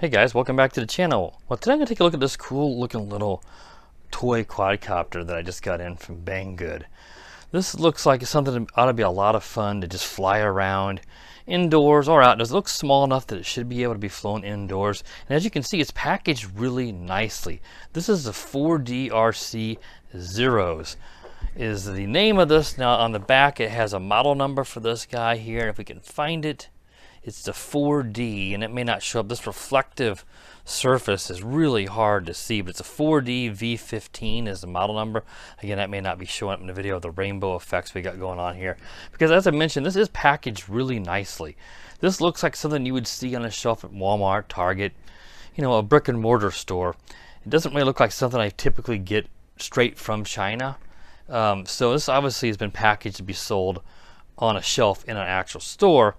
Hey guys, welcome back to the channel. Well, today I'm going to take a look at this cool looking little toy quadcopter that I just got in from Banggood. This looks like something that ought to be a lot of fun to just fly around indoors or outdoors. It looks small enough that it should be able to be flown indoors. And as you can see, it's packaged really nicely. This is the 4DRC Zeros is the name of this. Now on the back it has a model number for this guy here. And if we can find it, it's the 4D, and it may not show up. This reflective surface is really hard to see, but it's a 4D V15 is the model number. Again, that may not be showing up in the video of the rainbow effects we got going on here. Because as I mentioned, this is packaged really nicely. This looks like something you would see on a shelf at Walmart, Target, you know, a brick and mortar store. It doesn't really look like something I typically get straight from China. So this obviously has been packaged to be sold on a shelf in an actual store.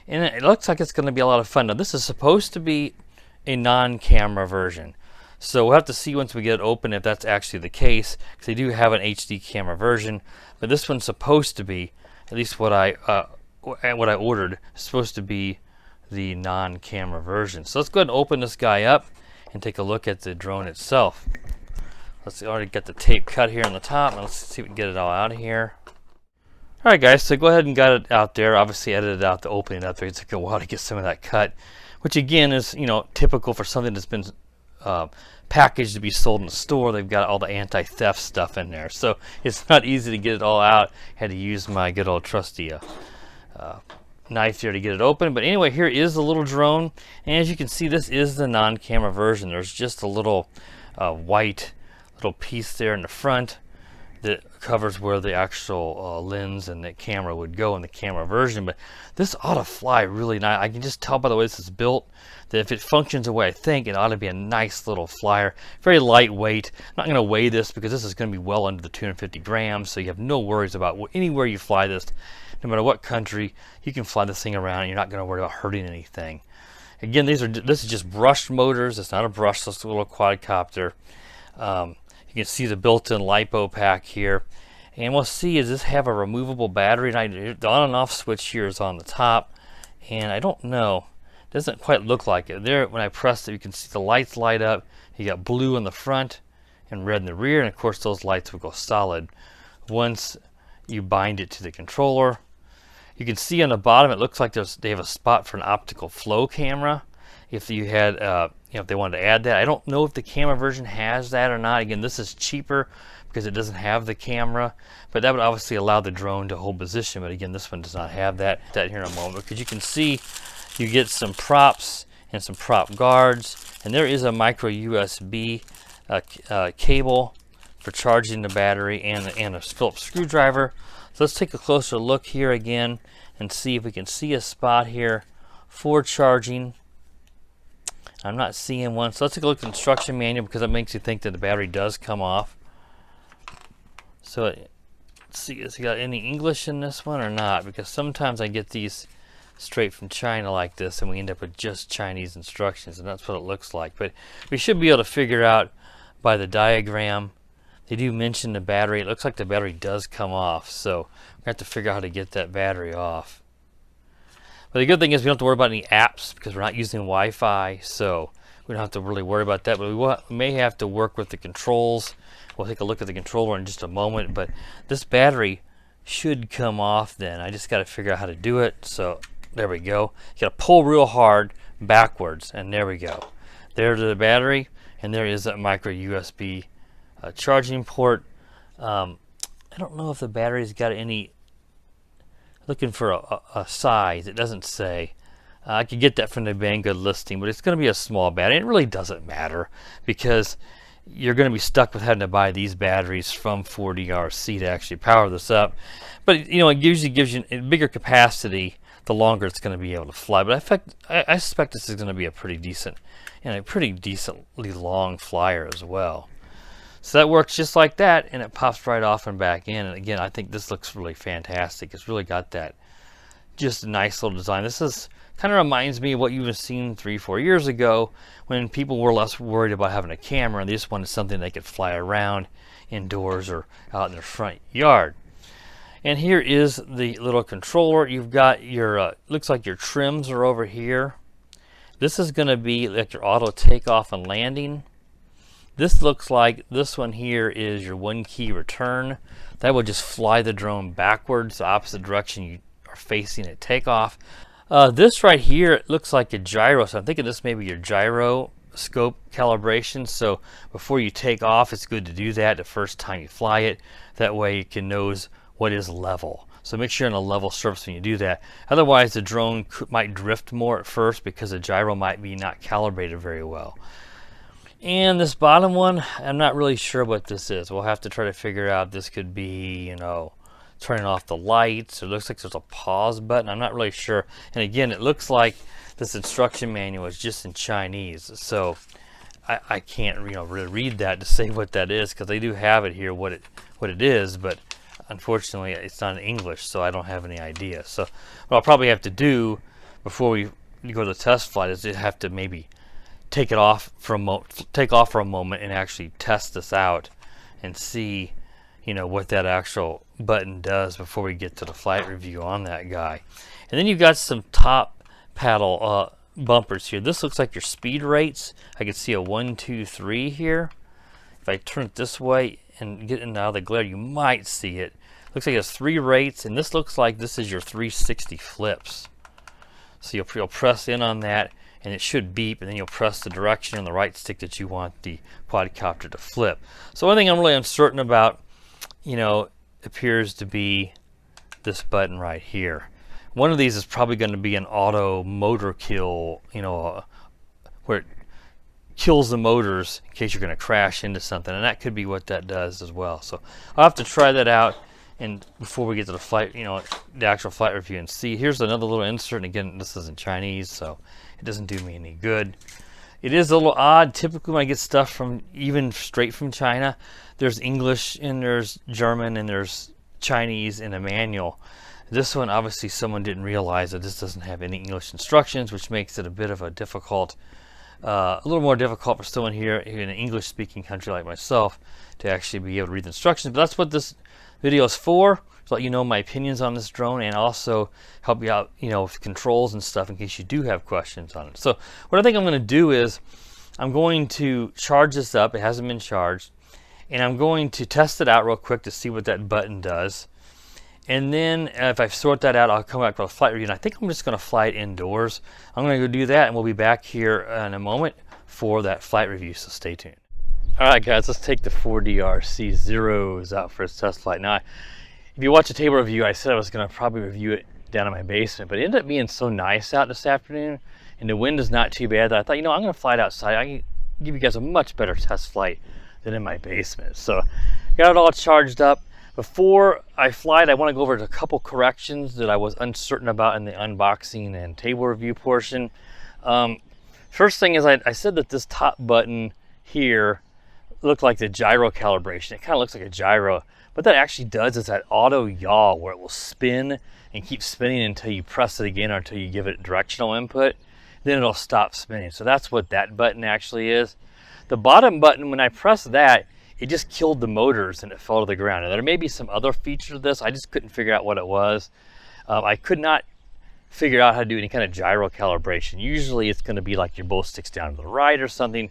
And it looks like it's going to be a lot of fun. Now this is supposed to be a non-camera version. So we'll have to see once we get it open if that's actually the case. Because they do have an HD camera version. But this one's supposed to be, at least what I ordered, is supposed to be the non-camera version. So let's go ahead and open this guy up and take a look at the drone itself. Let's already get the tape cut here on the top. Let's see if we can get it all out of here. Alright guys, so go ahead and got it out there. Obviously edited out the opening up there. It took a while to get some of that cut, which again is, you know, typical for something that's been packaged to be sold in the store. They've got all the anti-theft stuff in there, so it's not easy to get it all out. Had to use my good old trusty knife here to get it open. But anyway, here is the little drone, and as you can see, this is the non-camera version. There's just a little white little piece there in the front that covers where the actual lens and the camera would go in the camera version. But this ought to fly really nice. I can just tell by the way this is built that if it functions the way I think, it ought to be a nice little flyer. Very lightweight. I'm not going to weigh this because this is going to be well under the 250 grams, so you have no worries about anywhere you fly this. No matter what country, you can fly this thing around and you're not going to worry about hurting anything. Again, this is just brushed motors. It's not a brushless little quadcopter. You can see the built-in LiPo pack here, and we'll see, does this have a removable battery? And the on and off switch here is on the top, and I don't know, it doesn't quite look like it. There, when I press it, you can see the lights light up. You got blue in the front and red in the rear, and of course those lights will go solid once you bind it to the controller. You can see on the bottom it looks like they have a spot for an optical flow camera. If you had, you know, if they wanted to add that. I don't know if the camera version has that or not. Again, this is cheaper because it doesn't have the camera, but that would obviously allow the drone to hold position. But again, this one does not have that. That here in a moment, because you can see you get some props and some prop guards, and there is a micro USB cable for charging the battery and a Phillips screwdriver. So let's take a closer look here again and see if we can see a spot here for charging. I'm not seeing one, so let's take a look at the instruction manual because it makes you think that the battery does come off. So let's see, has it got any English in this one or not? Because sometimes I get these straight from China like this and we end up with just Chinese instructions, and that's what it looks like. But we should be able to figure out by the diagram. They do mention the battery. It looks like the battery does come off, so we have to figure out how to get that battery off. But the good thing is we don't have to worry about any apps because we're not using Wi-Fi, so we don't have to really worry about that. But we may have to work with the controls. We'll take a look at the controller in just a moment, but this battery should come off then. I just got to figure out how to do it. So there we go. You got to pull real hard backwards, and there we go. There's the battery, and there is that micro USB charging port. I don't know if the battery's got any. Looking for a size, it doesn't say. I could get that from the Banggood listing, but it's going to be a small battery. It really doesn't matter because you're going to be stuck with having to buy these batteries from 4DRC to actually power this up. But you know, it usually gives you a bigger capacity the longer it's going to be able to fly. But I suspect this is going to be a pretty decent and a pretty decently long flyer as well. So that works just like that, and it pops right off and back in. And again, I think this looks really fantastic. It's really got that just a nice little design. This is kind of reminds me of what you've seen 3-4 years ago when people were less worried about having a camera and they just wanted something they could fly around indoors or out in their front yard. And here is the little controller. You've got your looks like your trims are over here. This is going to be like your auto takeoff and landing. This looks like this one here is your 1 key return. That will just fly the drone backwards, the opposite direction you are facing at takeoff. This right here, it looks like a gyro, so I'm thinking this may be your gyro scope calibration. So before you take off, it's good to do that the first time you fly it. That way you can know what is level. So make sure you're on a level surface when you do that. Otherwise the drone might drift more at first because the gyro might be not calibrated very well. And this bottom one, I'm not really sure what this is. We'll have to try to figure out. This could be, you know, turning off the lights. It looks like there's a pause button. I'm not really sure. And again, it looks like this instruction manual is just in Chinese. So I can't, you know, really read that to say what that is, because they do have it here what it is, but unfortunately it's not in English, so I don't have any idea. So what I'll probably have to do before we go to the test flight is have to maybe take off for a moment and actually test this out and see, you know, what that actual button does before we get to the flight review on that guy. And then you've got some top paddle bumpers here. This looks like your speed rates. I can see a 1, 2, 3 here. If I turn it this way and get in out of the glare, you might see it. Looks like it has 3 rates, and this looks like this is your 360 flips. So you'll press in on that, and it should beep, and then you'll press the direction on the right stick that you want the quadcopter to flip. So one thing I'm really uncertain about, you know, appears to be this button right here. One of these is probably going to be an auto motor kill, you know, where it kills the motors in case you're going to crash into something, and that could be what that does as well. So I'll have to try that out, and before we get to the flight, you know, the actual flight review, and see. Here's another little insert, and again, this is in Chinese, so it doesn't do me any good. It is a little odd. Typically when I get stuff from even straight from China, there's English and there's German and there's Chinese in a manual. This one, obviously someone didn't realize that this doesn't have any English instructions, which makes it a bit of a difficult, a little more difficult for someone here in an English speaking country like myself to actually be able to read the instructions. But that's what this video is for, to let you know my opinions on this drone and also help you out, you know, with controls and stuff in case you do have questions on it. So what I think I'm going to do is I'm going to charge this up. It hasn't been charged, and I'm going to test it out real quick to see what that button does. And then if I sort that out, I'll come back with a flight review, and I think I'm just going to fly it indoors. I'm going to go do that, and we'll be back here in a moment for that flight review, so stay tuned. Alright guys, let's take the 4DRC Zeros out for its test flight. Now, if you watch a table review, I said I was going to probably review it down in my basement, but it ended up being so nice out this afternoon, and the wind is not too bad, that I thought, you know, I'm going to fly it outside. I can give you guys a much better test flight than in my basement. So, got it all charged up. Before I fly it, I want to go over a couple corrections that I was uncertain about in the unboxing and table review portion. First thing is I said that this top button here looked like the gyro calibration. It kind of looks like a gyro. What that actually does is that auto yaw, where it will spin and keep spinning until you press it again or until you give it directional input. Then it'll stop spinning. So that's what that button actually is. The bottom button, when I press that, it just killed the motors and it fell to the ground. And there may be some other feature of this. I just couldn't figure out what it was. I could not figure out how to do any kind of gyro calibration. Usually it's going to be like your bow sticks down to the right or something,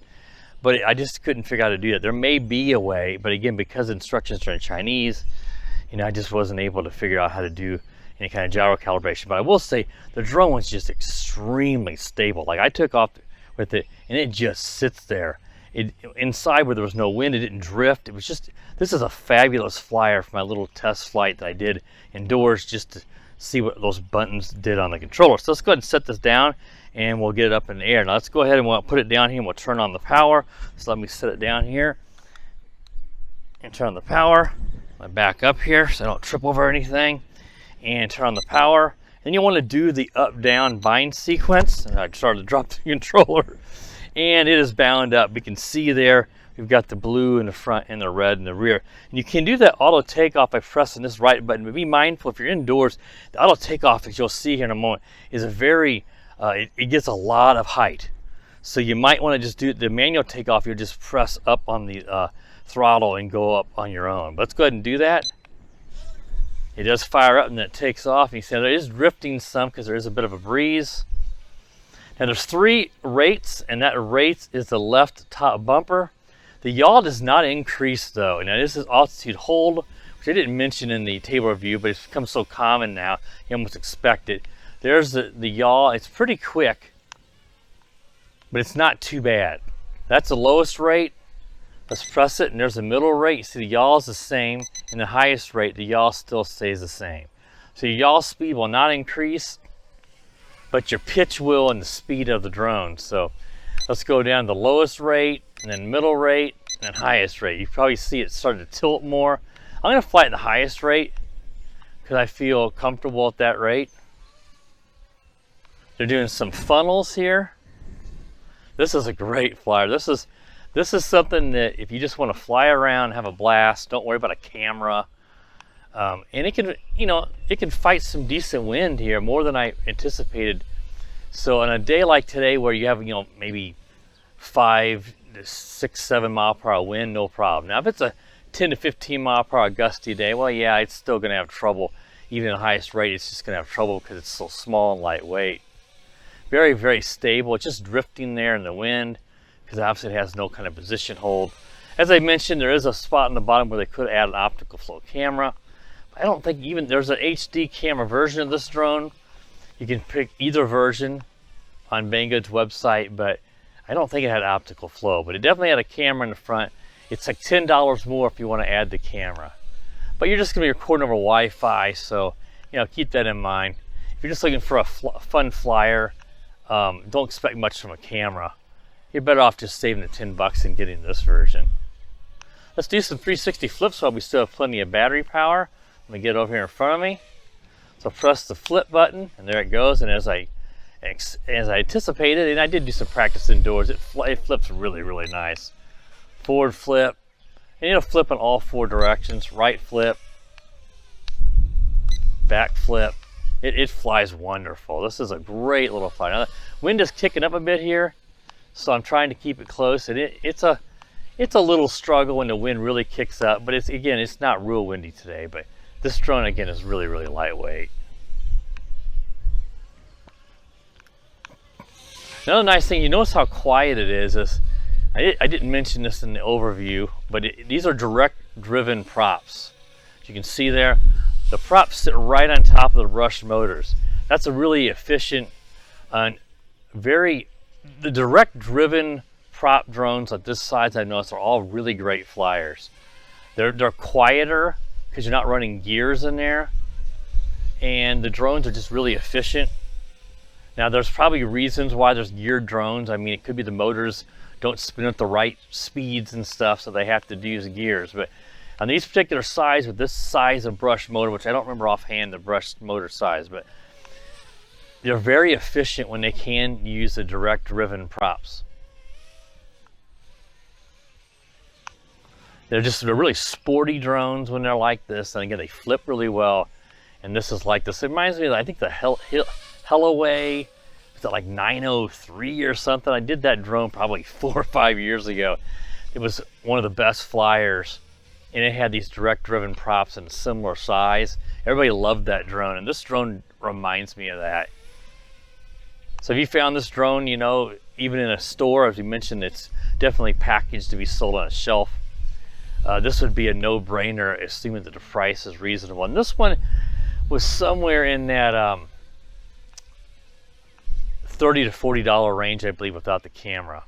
but I just couldn't figure out how to do that. There may be a way, but again, because the instructions are in Chinese, you know, I just wasn't able to figure out how to do any kind of gyro calibration. But I will say the drone was just extremely stable. Like I took off with it and it just sits there. Inside where there was no wind, it didn't drift. It was just, this is a fabulous flyer for my little test flight that I did indoors just to see what those buttons did on the controller. So let's go ahead and set this down and we'll get it up in the air. Now let's go ahead and we'll put it down here and we'll turn on the power. So let me set it down here and turn on the power. I back up here so I don't trip over anything and turn on the power. Then you want to do the up-down bind sequence. And I started to drop the controller. And it is bound up. We can see there, we've got the blue in the front and the red in the rear. And you can do that auto takeoff by pressing this right button. But be mindful, if you're indoors, the auto takeoff, as you'll see here in a moment, is a very, it gets a lot of height. So you might want to just do the manual takeoff. You'll just press up on the throttle and go up on your own. But let's go ahead and do that. It does fire up and then it takes off. And you see it is drifting some because there is a bit of a breeze. Now there's 3 rates, and that rate is the left top bumper. The yaw does not increase though. Now this is altitude hold, which I didn't mention in the table review, but it's become so common now, you almost expect it. There's the yaw, it's pretty quick, but it's not too bad. That's the lowest rate. Let's press it, and there's the middle rate. You see the yaw is the same, and the highest rate, the yaw still stays the same. So your yaw speed will not increase, but your pitch will and the speed of the drone. So let's go down to the lowest rate, and then middle rate, and then highest rate. You probably see it starting to tilt more. I'm gonna fly at the highest rate because I feel comfortable at that rate. They're doing some funnels here. This is a great flyer. This is something that if you just want to fly around, have a blast, don't worry about a camera. And it can, you know, it can fight some decent wind here, more than I anticipated. So on a day like today where you have, you know, maybe 5 to 6, 7 mile per hour wind, no problem. Now if it's a 10 to 15 mile per hour gusty day, well, yeah, it's still going to have trouble. Even at the highest rate, it's just going to have trouble because it's so small and lightweight. Very, very stable. It's just drifting there in the wind because obviously it has no kind of position hold. As I mentioned, there is a spot in the bottom where they could add an optical flow camera. I don't think even there's an HD camera version of this drone. You can pick either version on Banggood's website, but I don't think it had optical flow, but it definitely had a camera in the front. It's like $10 more if you want to add the camera. But you're just going to be recording over Wi-Fi, so you know, keep that in mind. If you're just looking for a fun flyer, don't expect much from a camera. You're better off just saving the $10 and getting this version. Let's do some 360 flips while we still have plenty of battery power. Let me get over here in front of me. So press the flip button, and there it goes. And as I anticipated, and I did do some practice indoors, it flips really, really nice. Forward flip, and it'll flip in all 4 directions. Right flip, back flip. It flies wonderful. This is a great little flight. Now the wind is kicking up a bit here, so I'm trying to keep it close. And it's a little struggle when the wind really kicks up, but it's not real windy today. But this drone again is really, really lightweight. Another nice thing, you notice how quiet it is I didn't mention this in the overview, but these are direct driven props. As you can see there, the props sit right on top of the brush motors. That's a really efficient, the direct driven prop drones like this size I've noticed are all really great flyers. They're quieter because you're not running gears in there, and the drones are just really efficient. Now there's probably reasons why there's geared drones. I mean, it could be the motors don't spin at the right speeds and stuff, so they have to use gears. But on these particular size, with this size of brush motor, which I don't remember offhand the brush motor size, but they're very efficient when they can use the direct driven props. They're really sporty drones when they're like this, and again they flip really well. And this is like this. It reminds me of, I think, the Hellaway, was it like 903 or something? I did that drone probably 4 or 5 years ago. It was one of the best flyers, and it had these direct driven props in a similar size. Everybody loved that drone, and this drone reminds me of that. So if you found this drone, you know, even in a store, as we mentioned, it's definitely packaged to be sold on a shelf. This would be a no-brainer, assuming that the price is reasonable. And this one was somewhere in that $30 to $40 range, I believe, without the camera.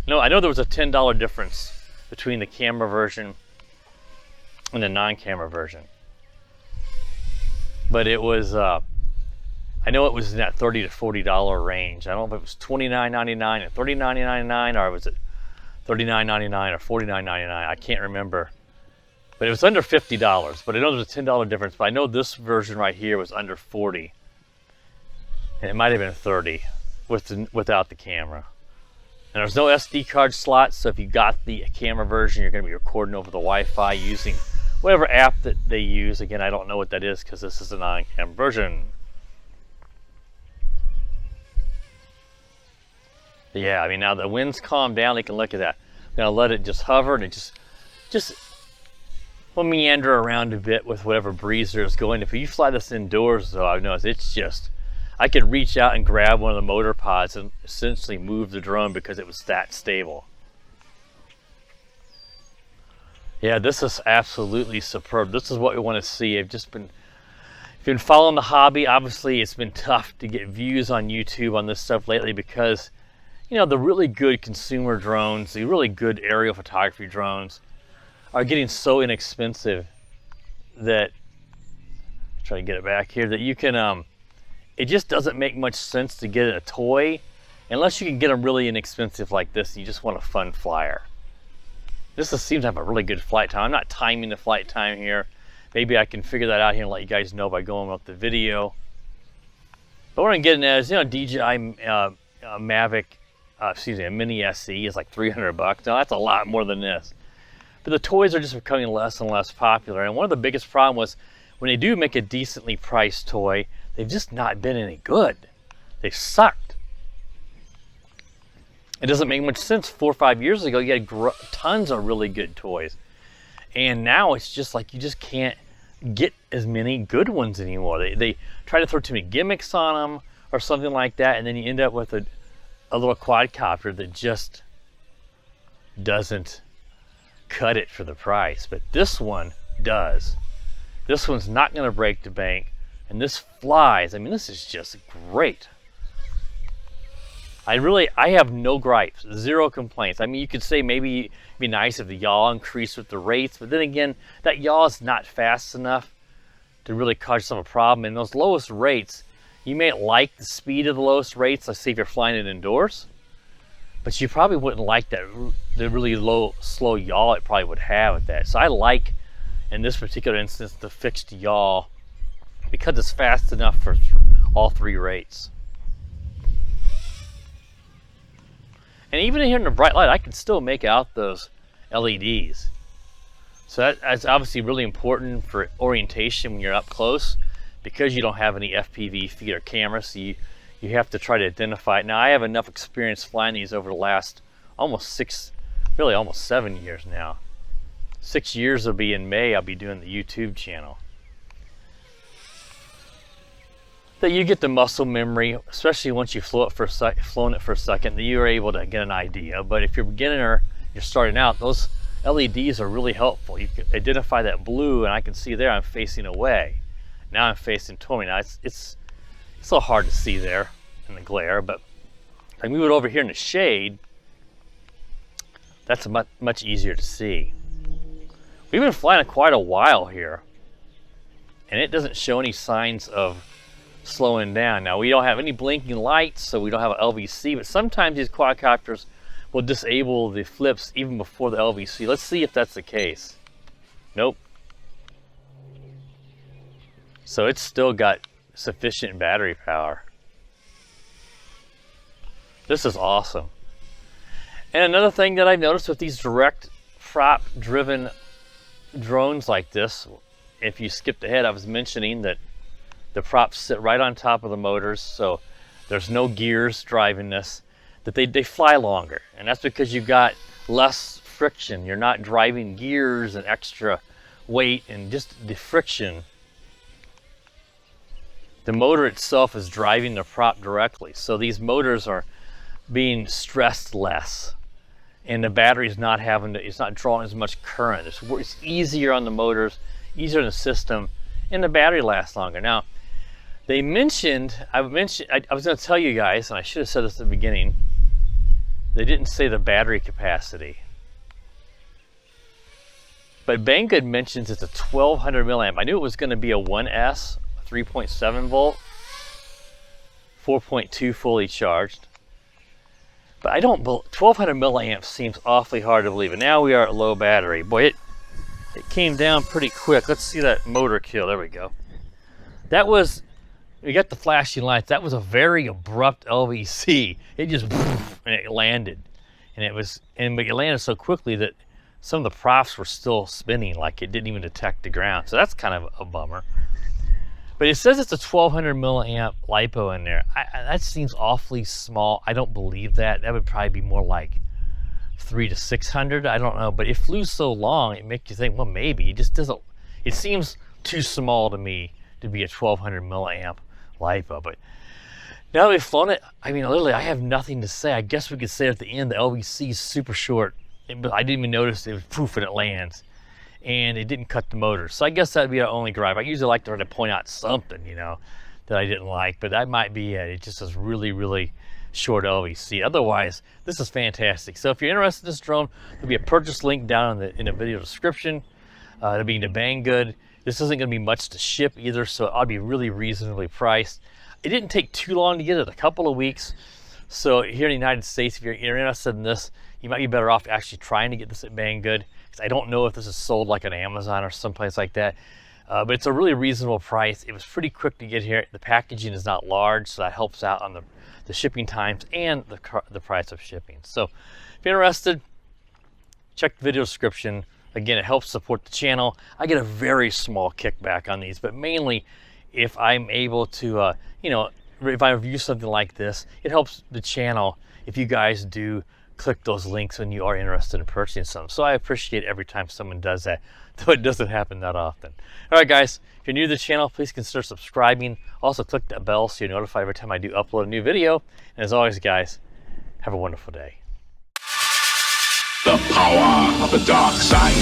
No, I know there was a $10 difference between the camera version and the non-camera version. But it was, I know it was in that $30 to $40 range. I don't know if it was $29.99 and $39.99, or was it $39.99 or $49.99? I can't remember. But it was under $50. But I know there was a $10 difference. But I know this version right here was under $40. And it might have been $30 without the camera. And there's no SD card slot, so if you got the camera version, you're going to be recording over the Wi-Fi using whatever app that they use. Again, I don't know what that is because this is a non-camera version. But yeah, I mean, now the wind's calmed down. You can look at that. I'm going to let it just hover, and it just will meander around a bit with whatever breeze there's going. If you fly this indoors, though, I've noticed it's just I could reach out and grab one of the motor pods and essentially move the drone because it was that stable. Yeah, this is absolutely superb. This is what we want to see. I've just been, if you've been following the hobby, obviously it's been tough to get views on YouTube on this stuff lately because, you know, the really good consumer drones, the really good aerial photography drones are getting so inexpensive that, try to get it back here, that you can, it just doesn't make much sense to get a toy unless you can get them really inexpensive like this and you just want a fun flyer. This seems to have a really good flight time. I'm not timing the flight time here. Maybe I can figure that out here and let you guys know by going with the video. But what I'm getting at is, you know, DJI MAVIC, Mini SE is like 300 bucks. Now that's a lot more than this. But the toys are just becoming less and less popular. And one of the biggest problems was when they do make a decently priced toy, they've just not been any good. They've sucked. It doesn't make much sense. 4 or 5 years ago, you had tons of really good toys. And now it's just like you just can't get as many good ones anymore. They try to throw too many gimmicks on them or something like that, and then you end up with a little quadcopter that just doesn't cut it for the price. But this one does. This one's not going to break the bank, and this flies. I mean, this is just great. I have no gripes, zero complaints. I mean, you could say maybe it'd be nice if the yaw increased with the rates, but then again, that yaw is not fast enough to really cause yourself a problem. And those lowest rates, you may like the speed of the lowest rates, let's say if you're flying it indoors, but you probably wouldn't like that, the really low, slow yaw it probably would have at that. So I like, in this particular instance, the fixed yaw because it's fast enough for all 3 rates. And even here in the bright light, I can still make out those LEDs. So that's obviously really important for orientation when you're up close because you don't have any FPV feed or camera, so you have to try to identify it. Now, I have enough experience flying these over the last almost 7 years now. 6 years will be in May, I'll be doing the YouTube channel. That you get the muscle memory, especially once you've flown it for a second, that you're able to get an idea. But if you're a beginner, you're starting out, those LEDs are really helpful. You can identify that blue, and I can see there I'm facing away. Now I'm facing toward me. Now it's a little hard to see there in the glare, but if I move it over here in the shade, that's much easier to see. We've been flying it quite a while here, and it doesn't show any signs of slowing down. Now, we don't have any blinking lights, so we don't have an LVC, but sometimes these quadcopters will disable the flips even before the LVC. Let's see if that's the case. Nope. So it's still got sufficient battery power. This is awesome. And another thing that I've noticed with these direct prop driven drones like this, if you skipped ahead, I was mentioning that the props sit right on top of the motors, so there's no gears driving this, that they fly longer. And that's because you've got less friction. You're not driving gears and extra weight and just the friction. The motor itself is driving the prop directly. So these motors are being stressed less. And the battery's not it's not drawing as much current. It's easier on the motors, easier in the system, and the battery lasts longer. Now, I was going to tell you guys, and I should have said this at the beginning, they didn't say the battery capacity. But Banggood mentions it's a 1200 milliamp. I knew it was going to be a 1S, 3.7 volt, 4.2 fully charged. But 1200 milliamps seems awfully hard to believe. And now we are at low battery. Boy, it came down pretty quick. Let's see that motor kill. There we go. That was, we got the flashing lights. That was a very abrupt LVC. It just, and it landed. And but it landed so quickly that some of the props were still spinning, like it didn't even detect the ground. So that's kind of a bummer. But it says it's a 1200 milliamp LiPo in there. That seems awfully small. I don't believe that. That would probably be more like 300 to 600. I don't know. But it flew so long, it makes you think, well, maybe. It just doesn't. It seems too small to me to be a 1200 milliamp LiPo. But Now that we've flown it, I mean, literally, I have nothing to say. I guess we could say at the end, the LVC is super short. But I didn't even notice it was poof and it lands. And it didn't cut the motor. So I guess that'd be our only gripe. I usually like to try to point out something, you know, that I didn't like. But that might be it. It just has really, really short LVC. Otherwise, this is fantastic. So if you're interested in this drone, there'll be a purchase link down in the video description. It'll be in the Banggood. This isn't going to be much to ship either, so it ought to be really reasonably priced. It didn't take too long to get it, a couple of weeks. So here in the United States, if you're interested in this, you might be better off actually trying to get this at Banggood, because I don't know if this is sold like on Amazon or someplace like that. But it's a really reasonable price. It was pretty quick to get here. The packaging is not large, so that helps out on the shipping times and the price of shipping. So if you're interested, check the video description. Again, it helps support the channel. I get a very small kickback on these, but mainly if I'm able to, you know, if I review something like this, it helps the channel if you guys do click those links when you are interested in purchasing some. So I appreciate every time someone does that, though it doesn't happen that often. All right, guys, if you're new to the channel, please consider subscribing. Also, click that bell so you're notified every time I do upload a new video. And as always, guys, have a wonderful day. The power of the dark side.